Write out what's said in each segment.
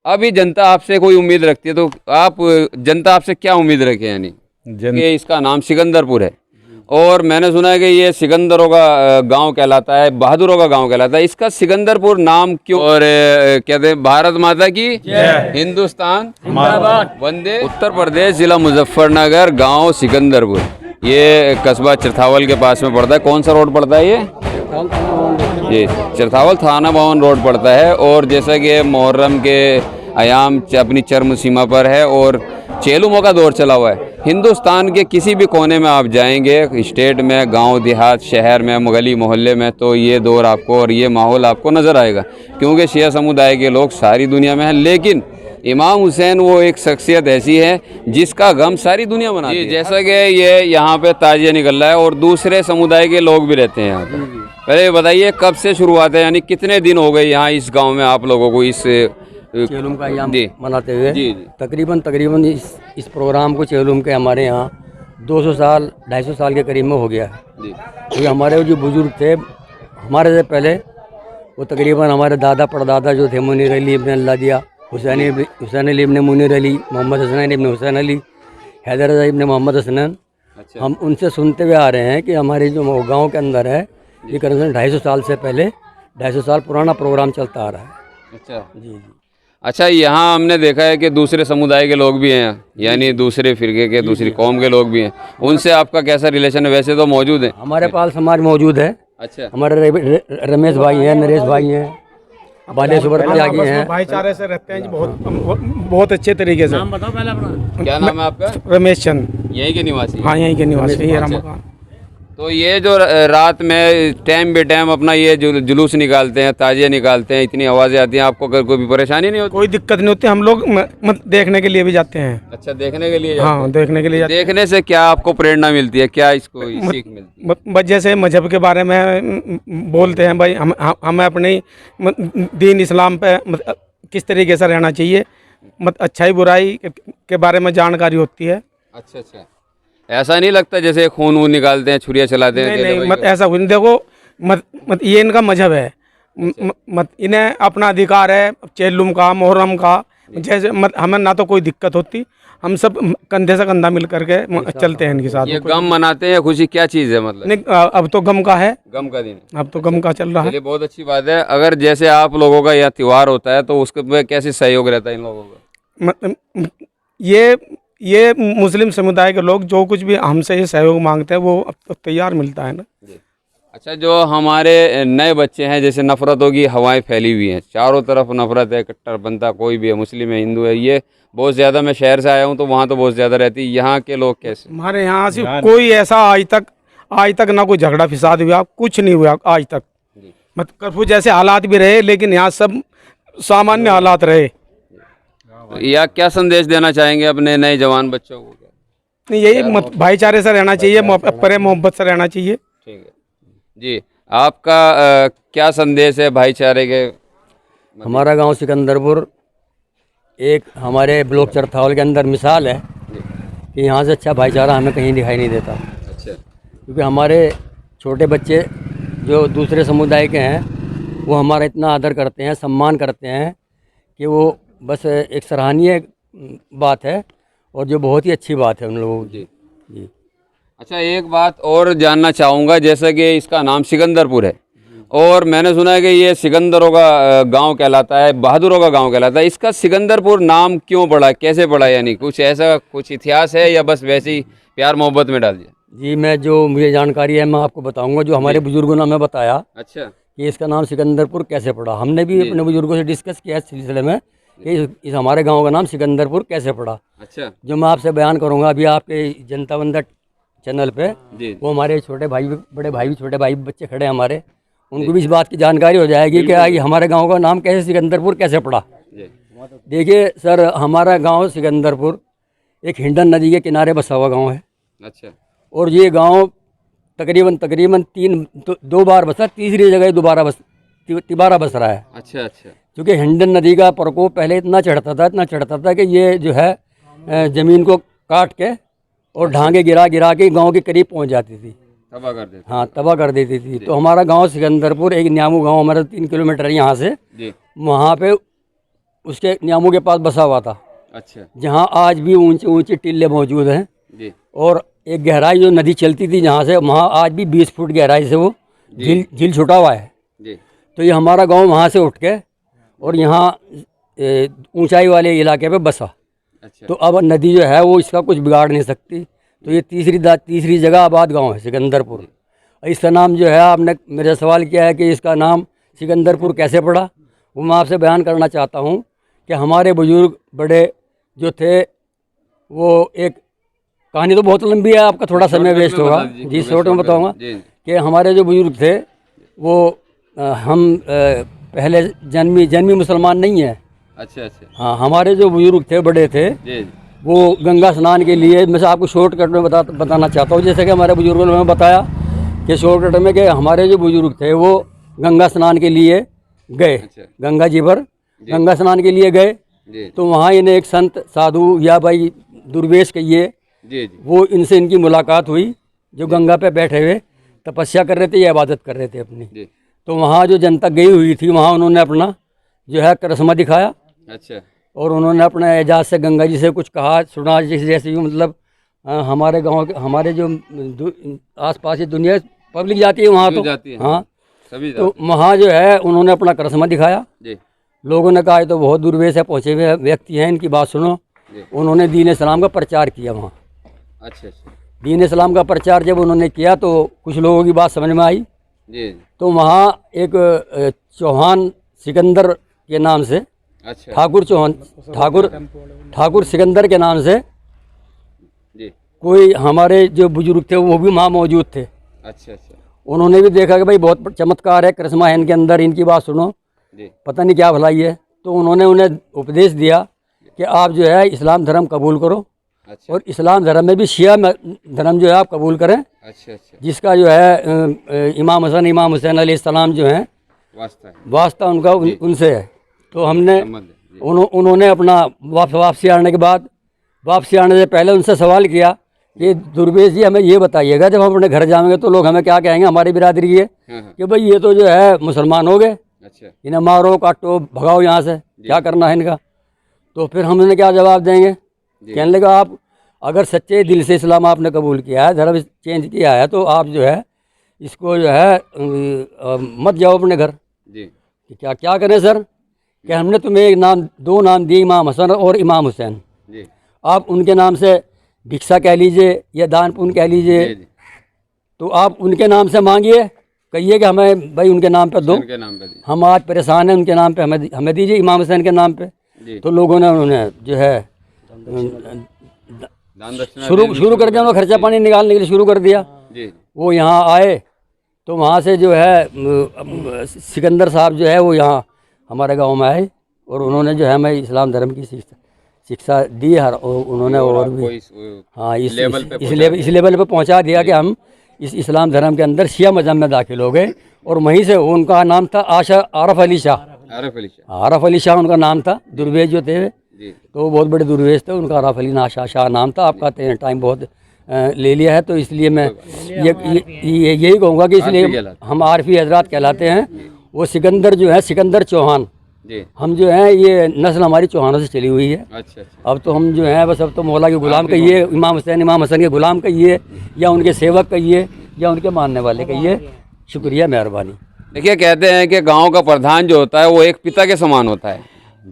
अभी जनता आपसे कोई उम्मीद रखती है तो आप जनता आपसे क्या उम्मीद रखे, यानी कि इसका नाम सिकंदरपुर है और मैंने सुना है कि ये सिकंदरों का गांव कहलाता है, बहादुरों का गांव कहलाता है, इसका सिकंदरपुर नाम क्यों? और कहते हैं भारत माता की जय, हिंदुस्तान जिंदाबाद, वंदे। उत्तर प्रदेश, जिला मुजफ्फरनगर, गांव सिकंदरपुर, ये कस्बा चरथावल के पास में पड़ता है। कौन सा रोड पड़ता है ये चरथावल थाना भवन रोड पड़ता है। और जैसा कि मुहर्रम के अयाम अपनी चरम सीमा पर है और चेलुमों का दौर चला हुआ है। हिंदुस्तान के किसी भी कोने में आप जाएंगे, स्टेट में, गांव देहात, शहर में, गली मोहल्ले में, तो ये दौर आपको और ये माहौल आपको नज़र आएगा, क्योंकि शिया समुदाय के लोग सारी दुनिया में हैं। लेकिन इमाम हुसैन वो एक शख्सियत ऐसी है जिसका गम सारी दुनिया मनाती है। जैसा कि ये यहाँ पे ताजिया निकल रहा है और दूसरे समुदाय के लोग भी रहते हैं यहाँ पे। पहले बताइए कब से शुरुआत है, यानी कितने दिन हो गए यहाँ इस गांव में आप लोगों को इस चेलुम का अय्याम मनाते हुए? जी। तकरीबन इस प्रोग्राम को चेलुम के हमारे यहाँ 200 साल 250 साल के करीब में हो गया है जी। तो हमारे जो बुजुर्ग थे हमारे से पहले, वो तकरीबन हमारे दादा परदादा जो थे, मुनीर अली इब्न अल्लाह दिया, हुसैन अली इब्न मुनीर अली, मोहम्मद हसनैन इब्न हुसैन अली, हैदर रज़ा इब्न मोहम्मद हसनैन, हम उनसे सुनते हुए आ रहे हैं कि हमारे जो गाँव के अंदर है ये करीबन 250 साल से पहले, 250 साल पुराना प्रोग्राम चलता आ रहा है। अच्छा जी। अच्छा, यहाँ हमने देखा है कि दूसरे समुदाय के लोग भी हैं, यानी दूसरे फिरके के, दूसरी कौम के लोग भी हैं, उनसे आपका कैसा रिलेशन है? वैसे तो मौजूद है, हमारे पाल समाज मौजूद है। अच्छा, हमारे रमेश भाई हैं, नरेश भाई हैं, बालेश्वर त्यागी हैं, भाईचारे से रहते हैं जी, बहुत अच्छे तरीके से। नाम बताओ पहले अपना। क्या नाम है आपका? रमेश चंद। यहीं के निवासी? हाँ, यहीं के निवासी, ये मकान। तो ये जो रात में टाइम बे टाइम अपना ये जुलूस निकालते हैं, ताजिया निकालते हैं, इतनी आवाज़ें आती हैं, आपको कोई भी परेशानी नहीं होती? कोई दिक्कत नहीं होती, हम लोग देखने के लिए भी जाते हैं। अच्छा, देखने के लिए? हाँ, देखने के लिए जाते हैं। देखने से क्या आपको प्रेरणा मिलती है, क्या इसको सीख मिलती है? बस जैसे मजहब के बारे में बोलते हैं भाई, हमें अपने दीन इस्लाम पे किस तरीके से रहना चाहिए, अच्छाई बुराई के बारे में जानकारी होती है। अच्छा अच्छा, ऐसा नहीं लगता जैसे खून वून निकालते हैं, छुरियाँ चलाते हैं? नहीं, मत ऐसा कुछ देखो, मत ये इनका मजहब है, मत इन्हें अपना अधिकार है चेलुम का, मुहर्रम का, जैसे मत हमें ना तो कोई दिक्कत होती, हम सब कंधे से कंधा मिल करके चलते हैं इनके साथ। ये गम मनाते हैं, खुशी क्या चीज़ है मतलब? नहीं, अब तो गम का है, गम का दिन, अब तो गम का चल रहा है। बहुत अच्छी बात है। अगर जैसे आप लोगों का यह त्यौहार होता है तो उसके कैसे सहयोग रहता है इन लोगों का? ये मुस्लिम समुदाय के लोग जो कुछ भी हमसे ये सहयोग मांगते हैं वो अब तैयार मिलता है ना। अच्छा, जो हमारे नए बच्चे हैं, जैसे नफ़रतों की हवाएं फैली हुई हैं, चारों तरफ नफ़रत है, कट्टरपंथा, कोई भी है, मुस्लिम है, हिंदू है, ये बहुत ज़्यादा, मैं शहर से आया हूँ तो वहाँ तो बहुत ज़्यादा रहती है। यहाँ के लोग कैसे? हमारे यहाँ से कोई ऐसा आज तक ना कोई झगड़ा फिसाद हुआ, कुछ नहीं हुआ आज तक। मतलब कर्फ्यू जैसे हालात भी रहे, लेकिन यहाँ सब सामान्य हालात रहे। या क्या संदेश देना चाहेंगे अपने नए जवान बच्चों को? नहीं, यही भाईचारे से रहना चाहिए, प्रेम मोहब्बत से रहना चाहिए। ठीक है जी। आपका क्या संदेश है भाईचारे के? हमारा गांव सिकंदरपुर एक हमारे ब्लॉक चरथावल के अंदर मिसाल है कि यहाँ से अच्छा भाईचारा हमें कहीं दिखाई नहीं देता। अच्छा, क्योंकि हमारे छोटे बच्चे जो दूसरे समुदाय के हैं वो हमारा इतना आदर करते हैं, सम्मान करते हैं कि वो बस एक सराहनीय बात है और जो बहुत ही अच्छी बात है उन लोगों की जी। अच्छा, एक बात और जानना चाहूँगा, जैसे कि इसका नाम सिकंदरपुर है और मैंने सुना है कि ये सिकंदरों का गांव कहलाता है, बहादुरों का गांव कहलाता है, इसका सिकंदरपुर नाम क्यों पड़ा, कैसे पड़ा, यानी कुछ ऐसा कुछ इतिहास है या बस वैसे ही प्यार मोहब्बत में डाल दिया? जी, मैं जो मुझे जानकारी है मैं आपको बताऊँगा, जो हमारे बुजुर्गों ने हमें बताया। अच्छा, कि इसका नाम सिकंदरपुर कैसे पड़ा, हमने भी अपने बुजुर्गों से डिस्कस किया इस सिलसिले में कि इस हमारे गांव का नाम सिकंदरपुर कैसे पड़ा। अच्छा, जो मैं आपसे बयान करूंगा अभी आपके जनता बंदा चैनल पे, वो हमारे छोटे भाई, बड़े भाई, छोटे भाई बच्चे खड़े हैं हमारे, उनको भी इस बात की जानकारी हो जाएगी कि ये हमारे गांव का नाम कैसे सिकंदरपुर कैसे पड़ा। देखिए सर, हमारा गांव सिकंदरपुर एक हिंडन नदी के किनारे बसा हुआ गाँव है। अच्छा, और ये गाँव तकरीबन दो बार बसा, तीसरी जगह दोबारा बस रहा है। अच्छा अच्छा, क्योंकि हिंडन नदी का प्रकोप पहले इतना चढ़ता था कि ये जो है ज़मीन को काट के और ढांगे गिरा के गांव के करीब पहुंच जाती थी, तबाह कर देती। हाँ, तबाह कर देती थी। तो हमारा गांव सिकंदरपुर एक न्यामू गांव हमारा 3 किलोमीटर यहाँ से, वहाँ पे उसके नियमों के पास बसा हुआ था। अच्छा जहाँ आज भी ऊंचे ऊंचे टीले मौजूद हैं। जी और एक गहराई जो नदी चलती थी जहाँ से, वहाँ आज भी 20 फुट गहराई से वो झील छुटा हुआ है। जी तो ये हमारा गांव वहाँ से उठ के और यहाँ ऊंचाई वाले इलाके पे बसा। अच्छा तो अब नदी जो है वो इसका कुछ बिगाड़ नहीं सकती। तो ये तीसरी जगह आबाद गांव है सिकंदरपुर। इसका नाम जो है, आपने मेरे सवाल किया है कि इसका नाम सिकंदरपुर कैसे पड़ा, वो मैं आपसे बयान करना चाहता हूँ कि हमारे बुजुर्ग बड़े जो थे, वो एक कहानी तो बहुत लंबी है, आपका थोड़ा समय वेस्ट होगा जी, शॉर्ट में बताऊँगा कि हमारे जो बुजुर्ग थे वो हम पहले जन्मी मुसलमान नहीं है। अच्छा अच्छा हाँ, हमारे जो बुजुर्ग थे बड़े थे जी वो गंगा स्नान के लिए, मैं आपको शॉर्टकट में बताना चाहता हूँ। जैसे कि हमारे बुजुर्गों ने बताया कि शॉर्टकट में कि हमारे जो बुजुर्ग थे वो गंगा स्नान के लिए गए। अच्छा गंगा जी पर गंगा स्नान के लिए गए। जी तो वहाँ इन्हें एक संत साधु या भाई दुर्वेश कहिए, जी जी वो इनसे इनकी मुलाकात हुई, जो गंगा पे बैठे हुए तपस्या कर रहे थे या इबादत कर रहे थे अपनी। जी तो वहाँ जो जनता गई हुई थी, वहाँ उन्होंने अपना जो है करिश्मा दिखाया अच्छा और उन्होंने अपने एजाज से गंगा जी से कुछ कहा सुना। जैसे भी मतलब हमारे गांव के, हमारे जो आसपास की दुनिया पब्लिक जाती है वहाँ, तो जाती है हाँ, सभी तो जाते वहाँ जो है उन्होंने अपना करिश्मा दिखाया। जी लोगों ने कहा ये तो बहुत दुर्वेश है, पहुँचे हुए व्यक्ति हैं, इनकी बात सुनो। जी उन्होंने दीन इस्लाम का प्रचार किया वहाँ। अच्छा अच्छा दीन इस्लाम का प्रचार जब उन्होंने किया तो कुछ लोगों की बात समझ में आई। जी तो वहाँ एक चौहान सिकंदर के नाम से, अच्छा ठाकुर सिकंदर के नाम से जी कोई हमारे जो बुजुर्ग थे वो भी वहाँ मौजूद थे। अच्छा अच्छा उन्होंने भी देखा कि भाई बहुत चमत्कार है, करिश्मा है इनके अंदर, इनकी बात सुनो, जी पता नहीं क्या भलाई है। तो उन्होंने उन्हें उपदेश दिया कि आप जो है इस्लाम धर्म कबूल करो, अच्छा और इस्लाम धर्म में भी शिया धर्म जो है आप कबूल करें, अच्छा अच्छा जिसका जो है इमाम हुसैन अलैहिस्सलाम जो हैं वास्ता है वास्ता उनका उनसे है। तो हमने संबंध है जी उन्होंने अपना वापसी आने के बाद, वापसी आने से पहले उनसे सवाल किया कि दुर्वेश जी हमें ये बताइएगा जब हम अपने घर जाएंगे तो लोग हमें क्या कहेंगे, हमारी बिरादरी है हाँ कि भाई ये तो जो है मुसलमान हो गए, अच्छा इन्हें मारो काटो भगाओ यहाँ से, क्या करना है इनका। तो फिर हमने क्या जवाब देंगे, कहने लगा आप अगर सच्चे दिल से इस्लाम आपने कबूल किया है, धर्म चेंज किया है, तो आप जो है इसको जो है मत जाओ अपने घर। जी कि क्या क्या करें सर, कि हमने तुम्हें एक नाम, दो नाम दिए, इमाम हसन और इमाम हुसैन, जी आप उनके नाम से भिक्षा कह लीजिए या दान पुण्य कह लीजिए, जी तो आप उनके नाम से मांगिए, कहिए कि हमें भाई उनके नाम पे दो, उनके नाम पे दी हम आज परेशान हैं, उनके नाम पे हमें दीजिए, इमाम हुसैन के नाम पे। जी तो लोगों ने उन्हें जो है दान दक्षिणा शुरू कर दिया, उन्होंने खर्चा पानी निकालने के लिए शुरू कर दिया। जी वो यहाँ आए तो वहाँ से जो है सिकंदर साहब जो है वो यहाँ हमारे गांव में आए और उन्होंने जो है हमें इस्लाम धर्म की शिक्षा दी है। और उन्होंने और भी हाँ इस लेवल पे पहुँचा दिया कि हम इस इस्लाम धर्म के अंदर शिया मजहब में दाखिल हो गए। और वहीं से उनका नाम था आरफ अली शाह। आरफ अली शाह उनका नाम था, दुर्वेश जो थे तो वो बहुत बड़े दुर्वेश थे, उनका आरफ अली शाह नाम था। आपका टाइम बहुत ले लिया है, तो इसलिए मैं यही कहूँगा कि इसलिए हम आरफी हजरात कहलाते हैं। वो सिकंदर जो है, सिकंदर चौहान, हम जो हैं ये नस्ल हमारी चौहानों से चली हुई है। अच्छा। अब तो हम जो हैं बस अब तो मौला के गुलाम कहिए, इमाम हसन के गुलाम कहिए, या उनके सेवक कहिए, या उनके मानने वाले कहिए। शुक्रिया, मेहरबानी। देखिए, कहते हैं कि गांव का प्रधान जो होता है वो एक पिता के समान होता है,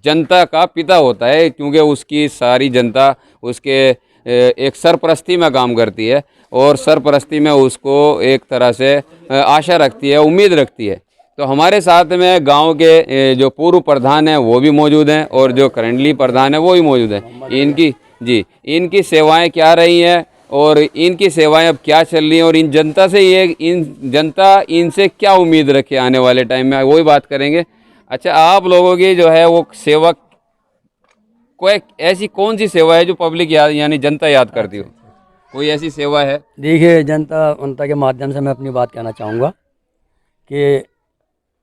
जनता का पिता होता है, क्योंकि उसकी सारी जनता उसके एक सरपरस्ती में काम करती है और सरपरस्ती में उसको एक तरह से आशा रखती है, उम्मीद रखती है। तो हमारे साथ में गांव के जो पूर्व प्रधान हैं वो भी मौजूद हैं और जो करंटली प्रधान है वो भी मौजूद हैं। इनकी सेवाएं क्या रही हैं और इनकी सेवाएं अब क्या चल रही हैं और जनता इनसे क्या उम्मीद रखे आने वाले टाइम में, वही बात करेंगे। अच्छा, आप लोगों की जो है वो सेवक कोई ऐसी कौन सी सेवा है जो पब्लिक यानी जनता याद करती हो? कोई ऐसी सेवा है? देखिए, जनता के माध्यम से मैं अपनी बात कहना चाहूँगा कि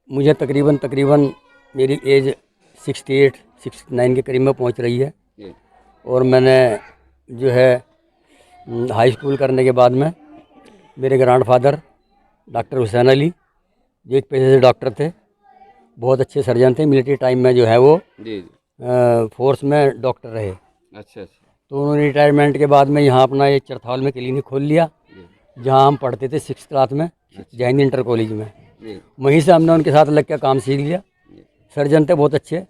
मुझे तकरीबन मेरी एज 68-69 के करीब में पहुँच रही है। और मैंने जो है हाई स्कूल करने के बाद में मेरे ग्रैंडफादर डॉक्टर हुसैन अली, जो एक पेशे से डॉक्टर थे, बहुत अच्छे सर्जन थे, मिलिट्री टाइम में जो है वो फोर्स में डॉक्टर रहे। अच्छा अच्छा। तो उन्होंने रिटायरमेंट के बाद में यहाँ अपना ये चरथाल में क्लिनिक खोल लिया, जहाँ हम पढ़ते थे 6th क्लास में जय हिंद इंटर कॉलेज में। वहीं से हमने उनके साथ लग के काम सीख लिया। सर्जन थे बहुत अच्छे,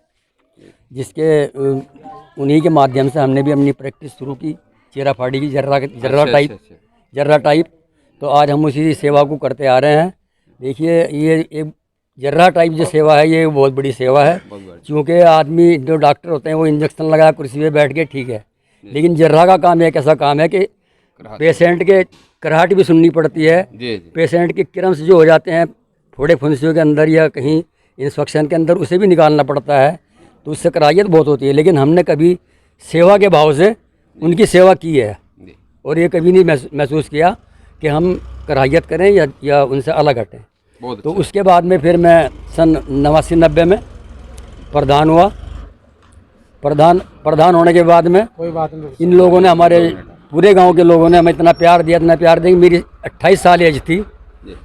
जिसके उन्हीं के माध्यम से हमने भी अपनी प्रैक्टिस शुरू की, चेरा फाड़ी की, जर्रा टाइप। तो आज हम उसी सेवा को करते आ रहे हैं। देखिए ये एक जर्रा टाइप जो सेवा है, ये बहुत बड़ी सेवा है, क्योंकि आदमी जो डॉक्टर होते हैं वो इंजेक्शन लगाया कुर्सी पे बैठ के, ठीक है, लेकिन जर्रा का काम एक ऐसा काम है कि पेशेंट के कराहट भी सुननी पड़ती है। पेशेंट के क्रम्स जो हो जाते हैं फोड़े फुंसियों के अंदर या कहीं इंफेक्शन के अंदर, उसे भी निकालना पड़ता है, तो उससे कराहियत बहुत होती है। लेकिन हमने कभी सेवा के भाव से उनकी सेवा की है और ये कभी नहीं महसूस किया कि हम कराहियत करें या उनसे अलग हटें। तो उसके बाद में फिर मैं सन 89-90 में प्रधान हुआ। प्रधान होने के बाद में कोई बात नहीं, इन लोगों ने, हमारे पूरे गांव के लोगों ने हमें इतना प्यार दिया। मेरी 28 साल एज थी,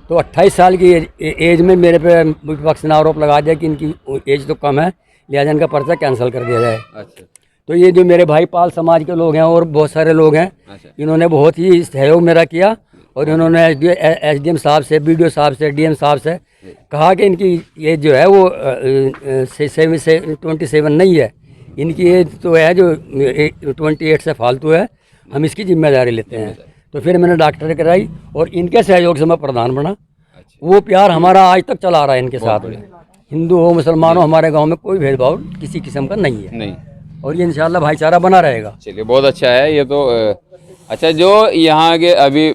तो 28 साल की एज में मेरे पे विपक्ष ने आरोप लगा दिया कि इनकी एज तो कम है, लिहाजा इनका पर्चा कैंसिल कर दिया जाए। अच्छा। तो ये जो मेरे भाई पाल समाज के लोग हैं और बहुत सारे लोग हैं, इन्होंने बहुत ही सहयोग मेरा किया और इन्होंने SDM साहब से, BDO साहब से, DM साहब से कहा कि इनकी एज जो है वो 27 नहीं है, इनकी एज तो है जो 28 से फालतू है, हम इसकी जिम्मेदारी लेते हैं। तो फिर मैंने डॉक्टर कराई और इनके सहयोग से मैं प्रधान बना। वो प्यार हमारा आज तक चला रहा है इनके साथ में। हिंदू हो मुसलमान हो, हमारे गांव में कोई भेदभाव किसी किस्म का नहीं है, नहीं, और ये इंशाल्लाह भाईचारा बना रहेगा। चलिए बहुत अच्छा है ये तो। अच्छा, जो यहाँ के अभी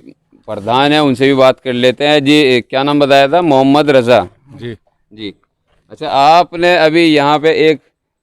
प्रधान है उनसे भी बात कर लेते हैं। जी, क्या नाम बताया था? मोहम्मद रजा जी। जी। अच्छा, आपने अभी यहाँ पे एक,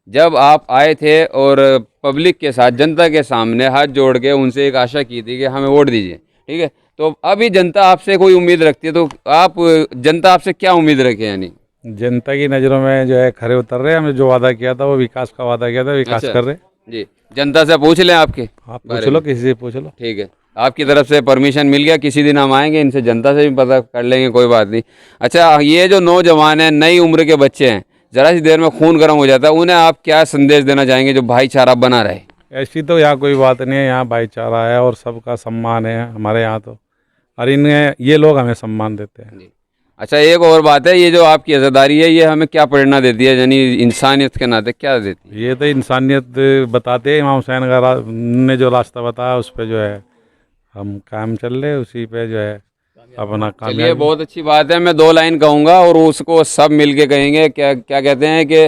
जब आप आए थे और पब्लिक के साथ, जनता के सामने हाथ जोड़ के उनसे एक आशा की थी कि हमें वोट दीजिए, ठीक है, तो अभी जनता आपसे कोई उम्मीद रखती है, तो आप, जनता आपसे क्या उम्मीद रखे? यानी जनता की नज़रों में जो है खरे उतर रहे हैं। हमने जो वादा किया था वो विकास का वादा किया था, विकास कर रहे। जी, जनता से पूछ लें आपके, आप पूछ लो, किसी से पूछ लो। ठीक है, आपकी तरफ से परमिशन मिल गया, किसी दिन हम आएंगे, इनसे जनता से भी पता कर लेंगे, कोई बात नहीं। अच्छा, ये जो नौजवान हैं, नई उम्र के बच्चे हैं, ज़रा सी देर में खून गर्म हो जाता है, उन्हें आप क्या संदेश देना चाहेंगे जो भाईचारा बना रहे? ऐसी तो यहाँ कोई बात नहीं है, यहाँ भाईचारा है और सबका सम्मान है हमारे यहाँ तो, और इन्हें ये लोग हमें सम्मान देते हैं। अच्छा, एक और बात है, ये जो आपकी अज़ादारी है, ये हमें क्या प्रेरणा देती है, यानी इंसानियत के नाते क्या देती है? ये तो इंसानियत बताते हैं। इमाम हुसैन का ने जो रास्ता बताया उस पर जो है हम कायम चल रहे, उसी पे जो है अपना काम। चलिए, बहुत अच्छी बात है। मैं 2 लाइन कहूँगा और उसको सब मिल के कहेंगे। क्या क्या कहते हैं कि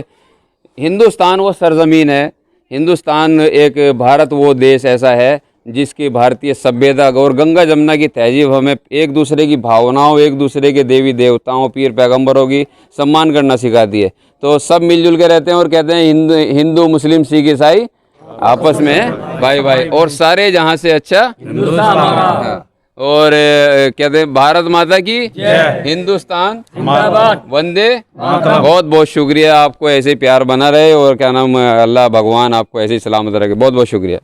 हिंदुस्तान वो सरजमीन है, हिंदुस्तान एक, भारत वो देश ऐसा है जिसकी भारतीय सभ्यता और गंगा जमुना की तहजीब हमें एक दूसरे की भावनाओं, एक दूसरे के देवी देवताओं, पीर पैगंबरों की सम्मान करना सिखाती है। तो सब मिलजुल के रहते हैं और कहते हैं हिंदू मुस्लिम सिख ईसाई आपस में भाई भाई, और सारे जहाँ से अच्छा हिंदुस्तान हमारा। और कहते हैं भारत माता की जय, हिंदुस्तान वंदे। बहुत बहुत शुक्रिया, आपको ऐसे ही प्यार बना रहे और क्या नाम, अल्लाह भगवान आपको ऐसे ही सलामत रखे। बहुत बहुत शुक्रिया।